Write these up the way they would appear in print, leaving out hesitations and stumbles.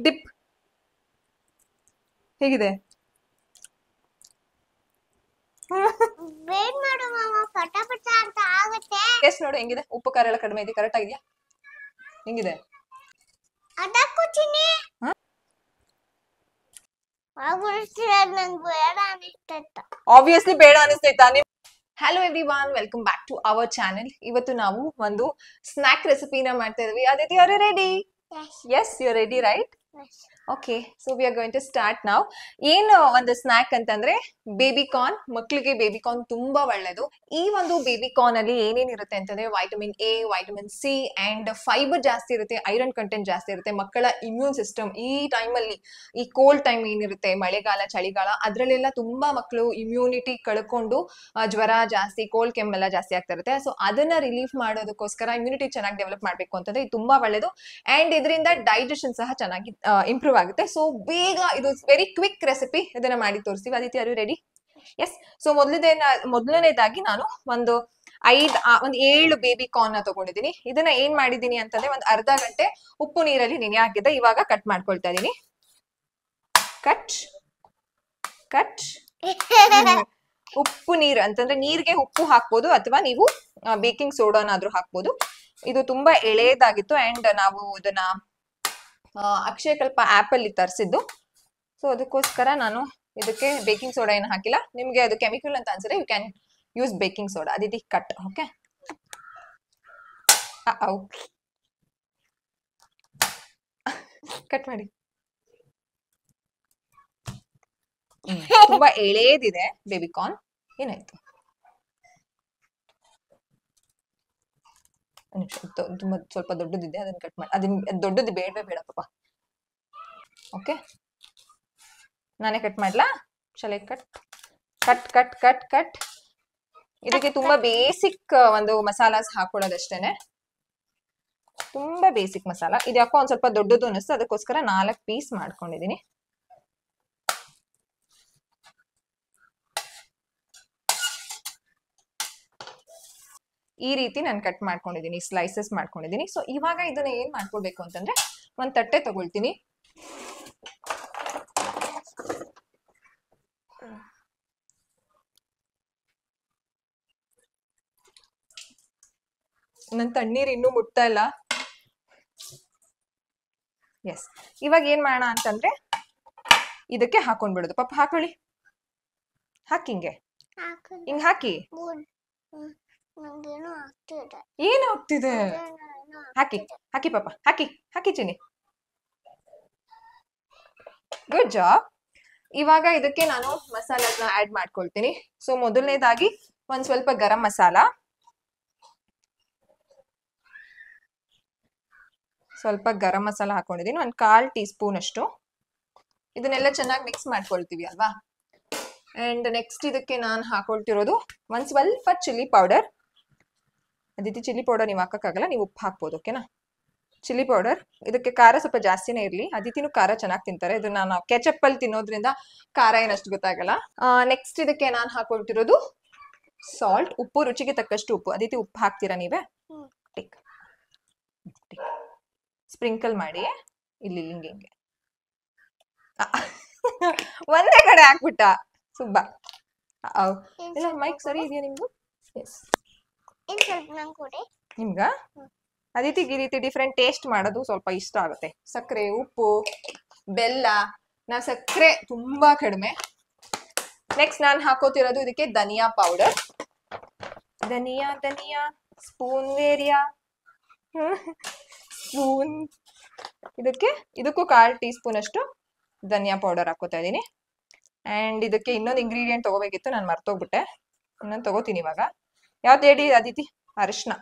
Drip ಹೇಗಿದೆ? Taste ನೋಡು ಹೆಂಗಿದೆ, ಉಪ್ಪು ಖಾರ ಎಲ್ಲ ಕಡಿಮೆ ಇದೆ, ಕರೆಕ್ಟ್ ಆಗಿದೆಯಾ? ಹೆಂಗಿದೆ? ಆಬ್ವಿಯಸ್ಲಿ ಬೇಡ ಅನಿಸ್ತೈತಾ? Hello everyone, welcome back to our channel. ಇವತ್ತು ನಾವು ಒಂದು ಸ್ನಾಕ್ ರೆಸಿಪಿನ ಮಾಡ್ತಾ ಇದೀವಿ. Aditi, are you ready? Yes, you are ready, right? Okay, so we are going to start ನಾವ್. ಏನು ಒಂದು ಸ್ನಾಕ್ ಅಂತಂದ್ರೆ ಬೇಬಿ ಕಾರ್ನ್. ಮಕ್ಕಳಿಗೆ ಬೇಬಿ ಕಾರ್ನ್ ತುಂಬಾ ಒಳ್ಳೇದು. ಈ ಒಂದು ಬೇಬಿ ಕಾರ್ನ್ ಅಲ್ಲಿ ಏನೇನ್ ಇರುತ್ತೆ ಅಂತಂದ್ರೆ vitamin A, vitamin C and fibre ಜಾಸ್ತಿ ಇರುತ್ತೆ, ಐರನ್ ಕಂಟೆಂಟ್ ಜಾಸ್ತಿ ಇರುತ್ತೆ. ಮಕ್ಕಳ ಇಮ್ಯೂನ್ ಸಿಸ್ಟಮ್ ಈ ಟೈಮ್ ಅಲ್ಲಿ, ಈ ಕೋಲ್ಡ್ ಟೈಮ್ ಏನಿರುತ್ತೆ, ಮಳೆಗಾಲ ಚಳಿಗಾಲ, ಅದ್ರಲ್ಲೆಲ್ಲ ತುಂಬಾ ಮಕ್ಕಳು ಇಮ್ಯುನಿಟಿ ಕಳ್ಕೊಂಡು ಜ್ವರ ಜಾಸ್ತಿ, ಕೋಲ್ಡ್ ಕೆಮ್ಮೆಲ್ಲ ಜಾಸ್ತಿ ಆಗ್ತಾ ಇರುತ್ತೆ. ಸೊ ಅದನ್ನ ರಿಲೀಫ್ ಮಾಡೋದಕ್ಕೋಸ್ಕರ, ಇಮ್ಯುನಿಟಿ ಚೆನ್ನಾಗಿ ಡೆವಲಪ್ ಮಾಡ್ಬೇಕು ಅಂತಂದ್ರೆ ಇದು ತುಂಬಾ ಒಳ್ಳೇದು. ಅಂಡ್ ಇದರಿಂದ ಡೈಜೆಷನ್ ಸಹ ಚೆನ್ನಾಗಿ ಇಂಪ್ರೂವ್ ಆಗುತ್ತೆ. ಸೊ ಬೇಗ ಇದು ವೆರಿ ಕ್ವಿಕ್ ರೆಸಿಪಿ, ಇದನ್ನ ಮಾಡಿ ತೋರಿಸ್ತೀವಿ. Aditi, are you ready? Yes. So ಮೊದಲನೇದಾಗಿ ನಾನು ಒಂದು 7 ಬೇಬಿ ಕಾರ್ನ್ ನ ತಗೊಂಡಿದ್ದೀನಿ. ಇದನ್ನ ಏನ್ ಮಾಡಿದೀನಿ ಅಂತಂದ್ರೆ ಒಂದು ಅರ್ಧ ಗಂಟೆ ಉಪ್ಪು ನೀರಲ್ಲಿ ನೆನೆ ಹಾಕಿದ್ದೆ. ಇವಾಗ ಕಟ್ ಮಾಡ್ಕೊಳ್ತಾ ಇದೀನಿ. ಕಟ್ ಕಟ್ ಉಪ್ಪು ನೀರು ಅಂತಂದ್ರೆ ನೀರಿಗೆ ಉಪ್ಪು ಹಾಕ್ಬೋದು, ಅಥವಾ ನೀವು ಬೇಕಿಂಗ್ ಸೋಡಾನಾದ್ರೂ ಹಾಕ್ಬೋದು. ಇದು ತುಂಬಾ ಎಳೆದಾಗಿತ್ತು ಅಂಡ್ ನಾವು ಇದನ್ನ ಅಕ್ಷಯಕಲ್ಪ ಆಪ್ ಅಲ್ಲಿ ತರಿಸಿದ್ದು. ಸೊ ಅದಕ್ಕೋಸ್ಕರ ನಾನು ಇದಕ್ಕೆ ಬೇಕಿಂಗ್ ಸೋಡಾ ಏನು ಹಾಕಿಲ್ಲ. ನಿಮ್ಗೆ ಅದು ಕೆಮಿಕಲ್ ಅಂತ ಅನ್ಸಿದ್ರೆ you can use baking soda. Aditi, cut. Okay, cut ಮಾಡಿ. ತುಂಬಾ ಎಳೆದಿದೆ ಬೇಬಿ ಕಾರ್ನ್. ಏನಾಯ್ತು? ತುಂಬಾ ಸ್ವಲ್ಪ ದೊಡ್ಡದಿದೆ, ಅದನ್ನ ಕಟ್ ಮಾಡಿ. ಅದನ್ನ ದೊಡ್ಡದು ಬೇಡ ಪಾಪ. ಓಕೆ, ನಾನೇ ಕಟ್ ಮಾಡ್ಲಾ? ಚಲೋ, cut cut cut cut cut. ಇದಕ್ಕೆ ತುಂಬಾ ಬೇಸಿಕ್ ಒಂದು ಮಸಾಲಾಸ್ ಹಾಕೊಳ್ಳೋದಷ್ಟೇನೆ, ತುಂಬಾ ಬೇಸಿಕ್ ಮಸಾಲ. ಇದು ಯಾಕೋ ಒಂದ್ ಸ್ವಲ್ಪ ದೊಡ್ಡದು ಅನಿಸ್ತು, ಅದಕ್ಕೋಸ್ಕರ 4 ಪೀಸ್ ಮಾಡ್ಕೊಂಡಿದೀನಿ. ಈ ರೀತಿ ನಾನು ಕಟ್ ಮಾಡ್ಕೊಂಡಿದೀನಿ, ಸ್ಲೈಸಸ್ ಮಾಡ್ಕೊಂಡಿದೀನಿ. ಸೊ ಇವಾಗ ಇದನ್ನ ಏನ್ ಮಾಡ್ಕೊಳ್ಬೇಕು ಅಂತಂದ್ರೆ ಒಂದ್ ತಟ್ಟೆ ತಗೊಳ್ತೀನಿ. ನನ್ ತಣ್ಣೀರ್ ಇನ್ನೂ ಮುಟ್ತಾ ಇಲ್ಲ. ಎಸ್, ಇವಾಗ ಏನ್ ಮಾಡೋಣ ಅಂತಂದ್ರೆ ಇದಕ್ಕೆ ಹಾಕೊಂಡ್ಬಿಡುದು. ಪಾಪ ಹಾಕೊಳ್ಳಿ, ಹಾಕಿ ಹಿಂಗೆ ಹಿಂಗ್ ಹಾಕಿ. ಏನು ಆಗ್ತಿದೆ? ಹಾಕಿ ಹಾಕಿ ಪಾಪ, ಹಾಕಿ ಹಾಕಿ ಚಿನ್ನಿ. Good job. ಇವಾಗ ಇದಕ್ಕೆ ನಾನು ಮಸಾಲಾನ ಆಡ್ ಮಾಡ್ಕೊಳ್ತೀನಿ. ಸೊ ಮೊದಲನೇದಾಗಿ ಒಂದ್ ಸ್ವಲ್ಪ ಗರಂ ಮಸಾಲ, ಹಾಕೊಂಡಿದೀನಿ. ಒಂದ್ 1/4 ಟೀ ಸ್ಪೂನ್ ಅಷ್ಟು. ಇದನ್ನೆಲ್ಲ ಚೆನ್ನಾಗಿ ಮಿಕ್ಸ್ ಮಾಡ್ಕೊಳ್ತೀವಿ ಅಲ್ವಾ. ಅಂಡ್ ನೆಕ್ಸ್ಟ್ ಇದಕ್ಕೆ ನಾನು ಹಾಕೊಳ್ತಿರೋದು ಒಂದ್ ಸ್ವಲ್ಪ chilli powder. Aditi, chilli powder ನೀವು ಹಾಕಕ್ಕಾಗಲ್ಲ, ನೀವು ಉಪ್ಪು ಹಾಕ್ಬೋದು. ಓಕೆನಾ? Chilli powder. ಇದಕ್ಕೆ ಖಾರ ಸ್ವಲ್ಪ ಜಾಸ್ತಿನೇ ಇರ್ಲಿ. ಅದಿತಿನೂ ಖಾರ ಚೆನ್ನಾಗಿ ತಿಂತಾರೆ. ಇದನ್ನ ನಾವು ಕೆಚಪ್ ಅಲ್ಲಿ ತಿನ್ನೋದ್ರಿಂದ ಖಾರ ಏನಷ್ಟು ಗೊತ್ತಾಗಲ್ಲ. ನೆಕ್ಸ್ಟ್ ಇದಕ್ಕೆ ನಾನು ಹಾಕೊಳ್ತಿರೋದು ಸಾಲ್ಟ್, ಉಪ್ಪು, ರುಚಿಗೆ ತಕ್ಕಷ್ಟು ಉಪ್ಪು. ಅದಿತಿ, ಉಪ್ಪು ಹಾಕ್ತೀರಾ ನೀವೇ? ಸ್ಪ್ರಿಂಕಲ್ ಮಾಡಿ ಇಲ್ಲಿ ಹಿಂಗೆ ಹಿಂಗೆ. ಒಂದೇ ಕಡೆ ಹಾಕ್ಬಿಟ್ಟ ಸುಬ್ಬ. ಇಲ್ಲ, ಮೈಕ್ ಸರಿ ಇದೆಯಾ ನಿಮ್ದು? ಎಸ್. ನಿಮ್ಗ ಅದಿತಿ ಈ ರೀತಿ ಡಿಫ್ರೆಂಟ್ ಟೇಸ್ಟ್ ಮಾಡೋದು ಸ್ವಲ್ಪ ಇಷ್ಟ ಆಗುತ್ತೆ. ಸಕ್ಕರೆ, ಉಪ್ಪು, ಬೆಲ್ಲ. ನಾವು ಸಕ್ಕರೆ ತುಂಬಾ ಕಡಿಮೆ. ನೆಕ್ಸ್ಟ್ ನಾನು ಹಾಕೋತಿರೋದು ಇದಕ್ಕೆ ಧನಿಯಾ ಪೌಡರ್. ಧನಿಯಾ ಸ್ಪೂನ್ ವೇರಿಯಾ ಸ್ಪೂನ್. ಇದಕ್ಕೂ 1/4 ಟೀ ಸ್ಪೂನ್ ಅಷ್ಟು ಧನಿಯಾ ಪೌಡರ್ ಹಾಕೋತಾ ಇದೀನಿ. ಅಂಡ್ ಇದಕ್ಕೆ ಇನ್ನೊಂದು ಇಂಗ್ರೀಡಿಯೆಂಟ್ ತಗೋಬೇಕಿತ್ತು, ನಾನು ಮರ್ತೋಗ್ಬಿಟ್ಟೆ. ಇನ್ನೊಂದು ತಗೋತೀನಿ ಇವಾಗ. ಯಾವ್ದು ಹೇಳಿ ಅದಿತಿ? ಅರಿಶಿನ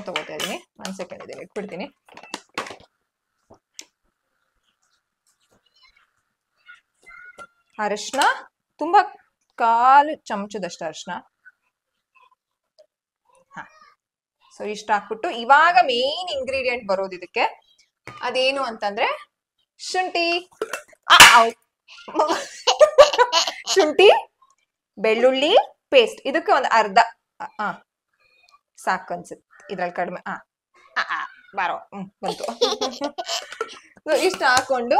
ತಗೋತಾ ಇದೀನಿ. 1 ಸೆಕೆಂಡ್ ಇದೆ, ಇಟ್ಬಿಡ್ತೀನಿ. ಅರಿಶಿನ ತುಂಬಾ 1/4 ಚಮಚದಷ್ಟು ಅರಿಶಿನ. ಸೊ ಇಷ್ಟ ಹಾಕ್ಬಿಟ್ಟು ಇವಾಗ ಮೇನ್ ಇಂಗ್ರೀಡಿಯೆಂಟ್ ಬರೋದು ಇದಕ್ಕೆ. ಅದೇನು ಅಂತಂದ್ರೆ ಶುಂಠಿ. ಶುಂಠಿ ಬೆಳ್ಳುಳ್ಳಿ ಪೇಸ್ಟ್. ಇದಕ್ಕೆ ಒಂದು ಅರ್ಧ ಸಾಕು ಅನ್ಸುತ್ತೆ, ಇದ್ರಲ್ಲಿ ಕಡಿಮೆ. ಬಾರೋ ಬಂತು. ಇಷ್ಟ ಹಾಕೊಂಡು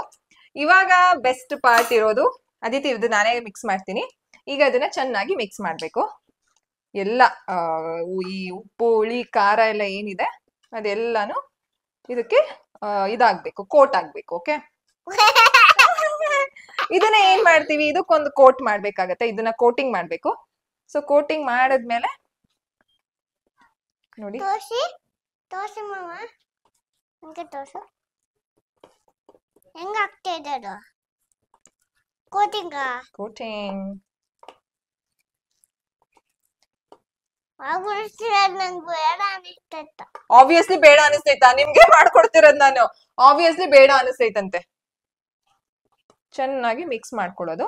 ಇವಾಗ ಬೆಸ್ಟ್ ಪಾರ್ಟ್ ಇರೋದು ಅದಿತಿ, ಇದು ನಾನೇ ಮಿಕ್ಸ್ ಮಾಡ್ತೀನಿ. ಈಗ ಅದನ್ನ ಚೆನ್ನಾಗಿ ಮಿಕ್ಸ್ ಮಾಡ್ಬೇಕು. ಎಲ್ಲ ಈ ಉಪ್ಪು ಹುಳಿ ಖಾರ ಎಲ್ಲ ಏನಿದೆ ಅದೆಲ್ಲಾನು ಇದಕ್ಕೆ ಇದಾಗ್ಬೇಕು, ಕೋಟ್ ಆಗ್ಬೇಕು. ಓಕೆ, ಇದನ್ನ ಏನ್ ಮಾಡ್ತೀವಿ, ಇದಕ್ಕೊಂದು ಕೋಟ್ ಮಾಡ್ಬೇಕಾಗತ್ತೆ. ಇದನ್ನ ಕೋಟಿಂಗ್ ಮಾಡ್ಬೇಕು. ಸೊ ಕೋಟಿಂಗ್ ಮಾಡಾದ್ಮೇಲೆ ನೋಡಿ, ತೋರ್ಸಿ ಮಾಮ, ಹಂಗೆ ತೋರ್ಸು. ಹೆಂಗ ಆಗ್ತಾ ಇದೆ ಅದು ಕೋಟಿಂಗ್? ಆಬ್ವಿಯಸ್ಲಿ ಬೇಡ ಅನಿಸ್ತೈತಾ? ನಿಮ್ಗೆ ಮಾಡ್ಕೊಡ್ತಿರೋದ್ ನಾನು. ಆಬ್ವಿಯಸ್ಲಿ ಬೇಡ ಅನಿಸ್ತೈತಂತೆ. ಚೆನ್ನಾಗಿ ಮಿಕ್ಸ್ ಮಾಡ್ಕೊಳ್ಳೋದು.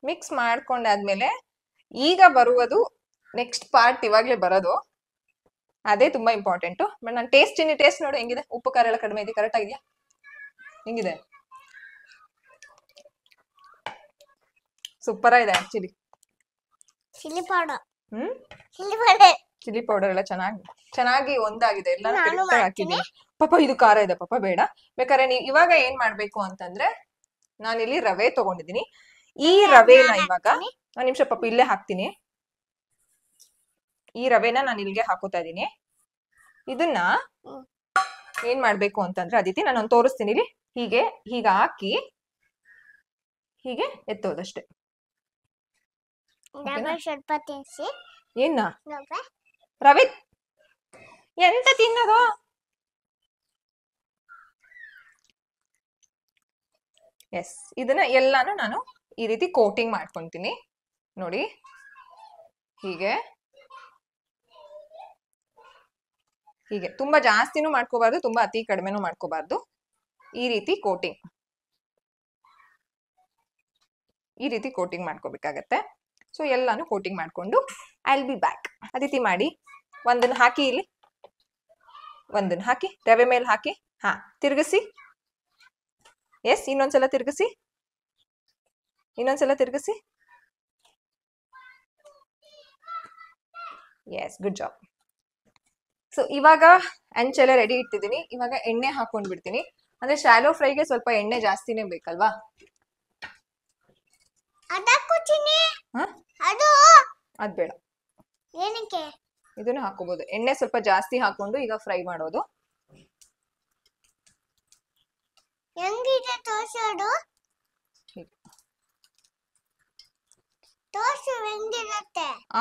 ಮಿಕ್ಸ್ ಮಾಡ್ಕೊಂಡಾದ್ಮೇಲೆ ಈಗ ಬರುವುದು ನೆಕ್ಸ್ಟ್ ಪಾರ್ಟ್, ಇವಾಗ್ಲೇ ಬರೋದು. ಅದೇ ತುಂಬಾ ಇಂಪಾರ್ಟೆಂಟ್. ಬಟ್ ನಾನು ಟೇಸ್ಟ್ ನೋಡು ಹೆಂಗಿದೆ. ಉಪ್ಪು ಖಾರ ಎಲ್ಲ ಕಡಿಮೆ ಇದೆ, ಕರೆಕ್ಟ್ ಆಗಿದೆಯಾ? ಹೆಂಗಿದೆ? ಸೂಪರ್ ಆಗಿದೆ actually. Chilli powder chilli powder ಎಲ್ಲ ಚೆನ್ನಾಗಿ ಒಂದಾಗಿದೆ. ಎಲ್ಲ ಕರೆಕ್ಟ್ ಹಾಕಿದ್ದೀನಿ. ಪಾಪ ಇದು ಖಾರ ಇದೆ, ಪಾಪ ಬೇಡ. ಬೇಕಾದ್ರೆ ನೀವು ಇವಾಗ ಏನ್ ಮಾಡ್ಬೇಕು ಅಂತಂದ್ರೆ, ನಾನಿಲ್ಲಿ ರವೆ ತಗೊಂಡಿದ್ದೀನಿ. ಈ ರವೆನ ಇವಾಗ ಒಂದ್ ನಿಮಿಷ ಪಾಪ ಇಲ್ಲೇ ಹಾಕ್ತೀನಿ. ಈ ರವೆನ ನಾನು ಇಲ್ಲಿಗೆ ಹಾಕೋತಾ ಇದೀನಿ. ಇದನ್ನ ಏನ್ ಮಾಡ್ಬೇಕು ಅಂತಂದ್ರೆ ಅದಿತಿ, ನಾನು ತೋರಿಸ್ತೀನಿ. ಇಲ್ಲಿ ಹೀಗೆ ಹಾಕಿ ಹೀಗೆ ಎತ್ತೋದಷ್ಟೇ. ಸ್ವಲ್ಪ ತಿನ್ಸಿ. ಏನ ರವೆ ಎಂತ ತಿನ್ನೋದು? ಎಸ್, ಇದನ್ನ ಎಲ್ಲಾನು ನಾನು ಈ ರೀತಿ ಕೋಟಿಂಗ್ ಮಾಡ್ಕೊಂತೀನಿ. ನೋಡಿ, ಹೀಗೆ ತುಂಬಾ ಜಾಸ್ತಿನೂ ಮಾಡ್ಕೋಬಾರ್ದು, ತುಂಬಾ ಅತಿ ಕಡಿಮೆನೂ ಮಾಡ್ಕೋಬಾರ್ದು. ಈ ರೀತಿ ಕೋಟಿಂಗ್ ಮಾಡ್ಕೋಬೇಕಾಗತ್ತೆ. ಸೊ ಎಲ್ಲಾನು ಕೋಟಿಂಗ್ ಮಾಡ್ಕೊಂಡು I will be back. Aditi ಮಾಡಿ ಒಂದನ್ನ ಹಾಕಿ, ಇಲ್ಲಿ ಒಂದನ್ನ ಹಾಕಿ, ರವೆ ಮೇಲೆ ಹಾಕಿ, ತಿರ್ಗಿಸಿ. ಎಸ್, ಇನ್ನೊಂದ್ಸಲ ತಿರ್ಗಿಸಿ. Yes, good job. ಸೊ ಇವಾಗ ಅಂಚೆಲ್ಲ ರೆಡಿ ಇಟ್ಟಿದ್ದೀನಿ. ಇವಾಗ ಎಣ್ಣೆ ಹಾಕೊಂಡ್ ಬಿಡ್ತೀನಿ. ಅಂದ್ರೆ ಶಾಲೋ ಫ್ರೈಗೆ ಸ್ವಲ್ಪ ಎಣ್ಣೆ ಜಾಸ್ತಿನೇ ಬೇಕಲ್ವಾ? ಅದ್ ಬೇಡ, ಇದನ್ನು ಹಾಕೋಬಹುದು. ಎಣ್ಣೆ ಸ್ವಲ್ಪ ಜಾಸ್ತಿ ಹಾಕೊಂಡು ಈಗ ಫ್ರೈ ಮಾಡೋದು.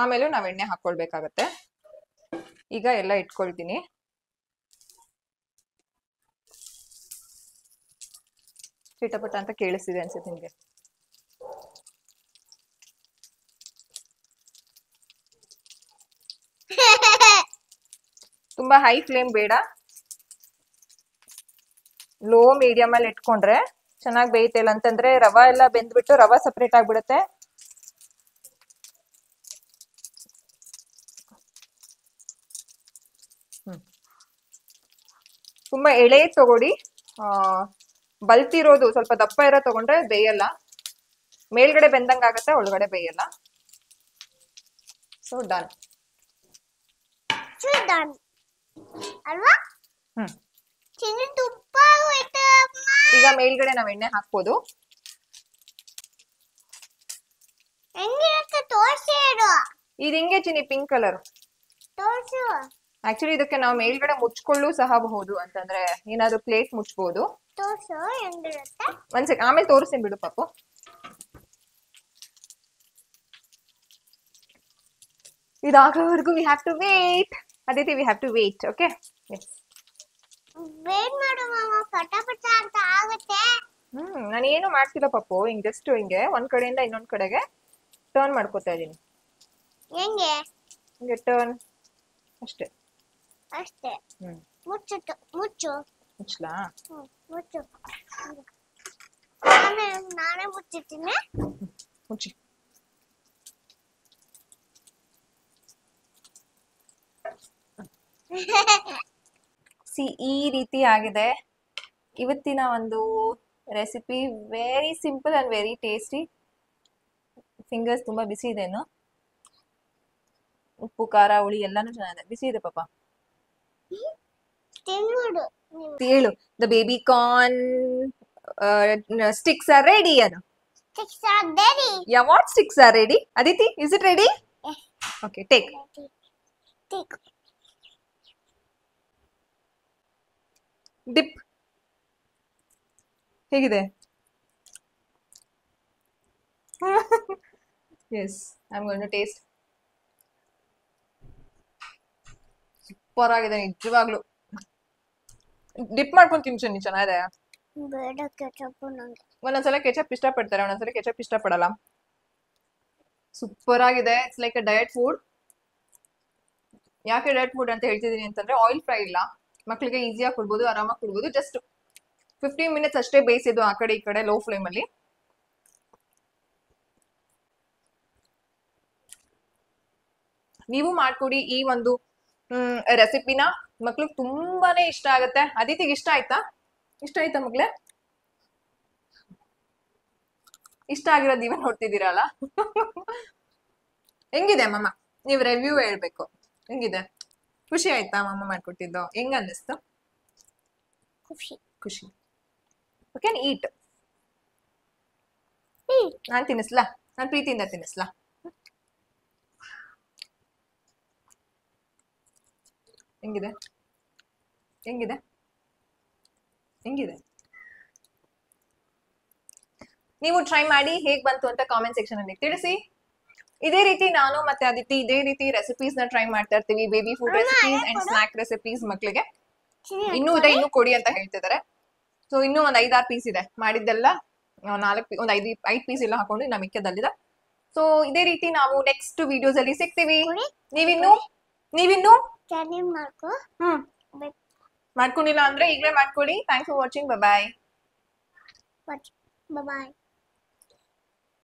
ಆಮೇಲೆ ನಾವ್ ಎಣ್ಣೆ ಹಾಕೊಳ್ಬೇಕಾಗತ್ತೆ. ಈಗ ಎಲ್ಲ ಇಟ್ಕೊಳ್ತೀನಿ. ಚಿಟಪಟ ಅಂತ ಕೇಳಿಸ್ತಿದೆ ಅನ್ಸುತ್ತೆ ನಿಮ್ಗೆ. ತುಂಬಾ ಹೈ ಫ್ಲೇಮ್ ಬೇಡ, ಲೋ ಮೀಡಿಯಂ ಅಲ್ಲಿ ಇಟ್ಕೊಂಡ್ರೆ ಚೆನ್ನಾಗಿ ಬೇಯುತ್ತೆ. ಇಲ್ಲ ಅಂತಂದ್ರೆ ರವಾ ಎಲ್ಲ ಬೆಂದ್ಬಿಟ್ಟು ರವಾ ಸಪರೇಟ್ ಆಗ್ಬಿಡುತ್ತೆ. ತುಂಬಾ ಎಳೆ ತಗೊಡಿ. ಬಲ್ತಿರೋದು ಸ್ವಲ್ಪ ದಪ್ಪ ಇರೋ ತಗೊಂಡ್ರೆ ಬೇಯಲ್ಲ. ಮೇಲ್ಗಡೆ ಬೆಂದಂಗ ಆಗತ್ತೆ, ಒಳಗಡೆ ಬೇಯಲ್ಲ. ಸೊ ಡನ್ ಅಲ್ವಾ? ಈಗ ಮೇಲ್ಗಡೆ ನಾವ್ ಎಣ್ಣೆ ಹಾಕ್ಬೋದು. ಇದು ಹಿಂಗೆ ಚಿನಿ, ಪಿಂಕ್ ಕಲರ್. ಆಕ್ಚುಲಿ ಇದಕ್ಕೆ ನಾವು ಮೇಲ್ಗಡೆ ಮುಚ್ಕೊಳ್ಳೂ ಸಹಬಹುದು. ಅಂತಂದ್ರೆ ಏನಾದ್ರು ಪ್ಲೇಟ್ ಮುಚ್ಬಹುದು. ಒಂದ್ ಸೆಕೆಂಡ್, ಆಮೇಲೆ ತೋರಿಸ್ತೀನಿ ಬಿಡು ಪಾಪು. ಇದಾಗೋವರೆಗೂ we have to wait. Aditi, we have to wait. Okay, yes, wait ಮಾಡು ಮಾಮ, ಪಟಾಪಟ ಅಂತ ಆಗುತ್ತೆ. ನಾನು ಏನು ಮಾಡ್ತಿಲ್ಲ ಪಾಪು. ಜಸ್ಟ್ ಹಿಂಗೆ ಒಂದ್ ಕಡೆಯಿಂದ ಇನ್ನೊಂದ್ ಕಡೆಗೆ ಟರ್ನ್ ಮಾಡ್ಕೋತಾ ಇದೀನಿ. ಹಿಂಗೆ ಟರ್ನ್ ಅಷ್ಟೇ. ಮುಚ್ಚಲಾ? ಮುಚ್ಚು. ನಾನೇ ಮುಚ್ಚಿರ್ತೀನಿ. ಮುಚ್ಚಿ. ಈ ರೀತಿ ಆಗಿದೆ ಇವತ್ತಿನ ಒಂದು recipe. Very simple and very tasty. Fingers ತುಂಬಾ ಬಿಸಿ ಇದೆನು. ಉಪ್ಪು ಖಾರ ಹುಳಿ ಎಲ್ಲಾನು ಚೆನ್ನಾಗಿದೆ. ಬಿಸಿ ಇದೆ ಪಾಪ. ಮಾಡು ಹೇಳು. The baby corn sticks are ready ano. Sticks are ready. Yeah, what sticks are ready? Aditi, is it ready? Yes. Okay, take. Take. Dip. ಹೇಗಿದೆ? Yes, I'm going to taste. Super ಆಗಿದೆ ನಿಜವಾಗ್ಲು. ಡಿಪ್ ಮಾಡ್ಕೊಂಡು ತಿನ್ಸು ಚೆನ್ನಾಗಿದೆ. ಬೇಡ ketchup ನಂಗೆ. ಒಂದೊಂದ್ಸಲ ketchup ಇಷ್ಟಪಡ್ತಾರೆ, ಒಂದೊಂದ್ಸಲ ಕೆಚಪ್ ಇಷ್ಟಪಡಲ್ಲ. ಸೂಪರ್ ಆಗಿದೆ. It's like a diet food. ಯಾಕೆ ಡಯಟ್ ಫುಡ್ ಅಂತ ಹೇಳ್ತಿದೀನಿ ಅಂತಂದ್ರೆ ಆಯಿಲ್ ಫ್ರೈ ಇಲ್ಲ, ಮಕ್ಕಳಿಗೆ ಈಸಿಯಾಗಿ ಕೊಡ್ಬೋದು, ಆರಾಮಾಗಿ ಕೊಡ್ಬೋದು. ಜಸ್ಟ್ 15 ಮಿನಿಟ್ಸ್ ಅಷ್ಟೇ ಬೇಯಿಸಿದ್ದು ಆ ಕಡೆ ಈ ಕಡೆ ಲೋ ಫ್ಲೇಮ್ ಅಲ್ಲಿ. ನೀವು ಮಾಡ್ಕೊಡಿ ಈ ಒಂದು ರೆಸಿಪಿನ, ಮಕ್ಳಿಗೆ ತುಂಬಾನೇ ಇಷ್ಟ ಆಗುತ್ತೆ. ಅದಿತಿಗೆ ಇಷ್ಟ ಆಯ್ತಾ? ಇಷ್ಟ ಆಯ್ತಾ ಮಗ್ಳೆ? ಇಷ್ಟ ಆಗಿರೋದು ನೀವೇ ನೋಡ್ತಿದ್ದೀರಲ್ಲ. ಹೆಂಗಿದೆ ಮಮ್ಮ? ನೀವು ರಿವ್ಯೂ ಹೇಳ್ಬೇಕು. ಹೆಂಗಿದೆ? ಖುಷಿ ಆಯ್ತಾ ಮಮ್ಮ ಮಾಡ್ಕೊಟ್ಟಿದ್ದು? ಹೆಂಗ ಅನ್ನಿಸ್ತು? ಖುಷಿ. ಓಕೆ, ಈಟ್. ನಾನ್ ತಿನ್ನಿಸ್ಲಾ? ನಾನ್ ಪ್ರೀತಿಯಿಂದ ತಿನ್ನಿಸ್ಲಾ? ಹೆಂಗಿದೆ? ಹೆಂಗಿದೆ? ಹೆಂಗಿದೆ? ನೀವು ಟ್ರೈ ಮಾಡಿ, ಹೇಗ್ ಬಂತು ಅಂತ ಕಾಮೆಂಟ್ ಸೆಕ್ಷನ್ ಅಲ್ಲಿ ತಿಳಿಸಿ. ಇದೇ ರೀತಿ ನಾನು ಮತ್ತೆ ಅದಿತಿ ಇದೇ ರೀತಿ ರೆಸಿಪೀಸ್ ನ ಟ್ರೈ ಮಾಡ್ತಾ ಇರ್ತೀವಿ. Baby food recipes and snack recipes ಮಕ್ಳಿಗೆ. ಇನ್ನೂ ಇದೆ, ಇನ್ನೂ ಕೊಡಿ ಅಂತ ಹೇಳ್ತಿದ್ದಾರೆ. ಸೊ ಇನ್ನೂ ಒಂದ್ 5-6 ಪೀಸ್ ಇದೆ. ಮಾಡಿದ್ದೆಲ್ಲ 4 5 ಪೀಸ್ ಎಲ್ಲ ಹಾಕೊಂಡು ನಾ ಮಿಕ್ಕದಲ್ಲಿದೆ. ಸೊ ಇದೇ ರೀತಿ ನಾವು ನೆಕ್ಸ್ಟ್ ವಿಡಿಯೋಸ್ ಅಲ್ಲಿ ಸಿಗ್ತೀವಿ. ನೀವಿನ್ನು ಮಾಡ್ಕೊಂಡಿಲ್ಲ ಅಂದ್ರೆ ಈಗಲೇ ಮಾಡ್ಕೊಳ್ಳಿ. Thanks for watching. ಬಾಯ್.